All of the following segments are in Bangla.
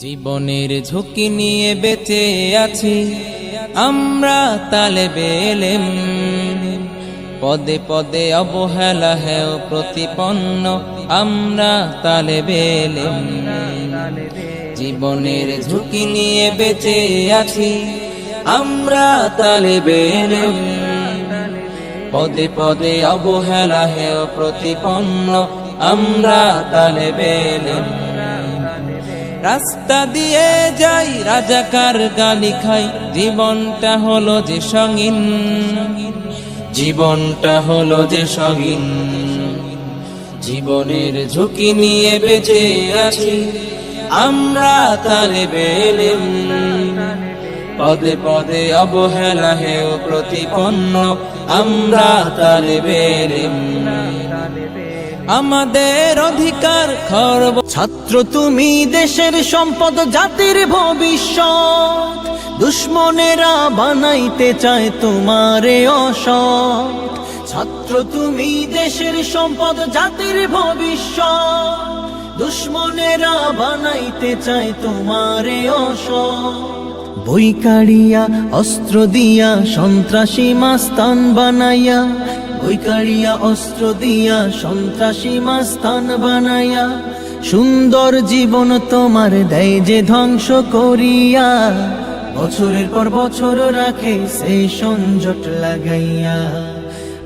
জীবনের ঝুঁকি নিয়ে বেঁচে আছি আমরা তালেবে ইলম, পদে পদে অবহেলা হেও প্রতিপন্ন আমরা তালেবে ইলম। জীবনের ঝুঁকি নিয়ে বেঁচে আছি আমরা তালেবে ইলম, পদে পদে অবহেলা হেও প্রতিপন্ন আমরা তালেবে ইলম। রাস্তা দিয়ে যাই রাজাকার গালি খাই, জীবনটা হলো যে সঙ্গীন, জীবনটা হলো যে সঙ্গীন। জীবনের ঝুঁকি নিয়ে বেঁচে আছি আমরা তালেবে ইলম, পদে পদে অবহেলা হেও প্রতিপন্ন আমরা তালেবে ইলম। আমাদের অধিকার খর্ব। ছাত্র তুমি দেশের সম্পদ, জাতির ভবিষ্যৎ। দুশ্মনেরা বানাইতে চায় তোমারে অসৎ। ছাত্র তুমি দেশের সম্পদ, জাতির ভবিষ্যৎ। দুশ্মনেরা বানাইতে চায় তোমারে অসৎ। বই কাড়িয়া অস্ত্র দিয়া সন্ত্রাসী মাস্তান বানাইয়া, বই কাড়িয়া অস্ত্র দিয়া সন্ত্রাসী মাস্তান বানাইয়া, সুন্দর জীবন তোমার দেয় যে ধ্বংস করিয়া। বছরের পর বছর রাখে সে সংজট লাগাইয়া,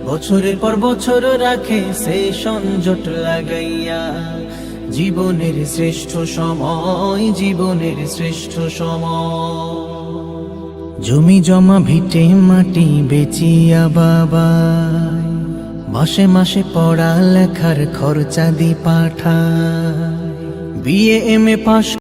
বছরের পর বছর রাখে সে সংজট লাগাইয়া। জীবনের শ্রেষ্ঠ সময়, জীবনের শ্রেষ্ঠ সময়। জমি জমা ভিটে মাটি বেচিয়া বাবা, মাসে মাসে পড়া লেখার খরচা দি পাঠায়। বিএ এমএ পাশ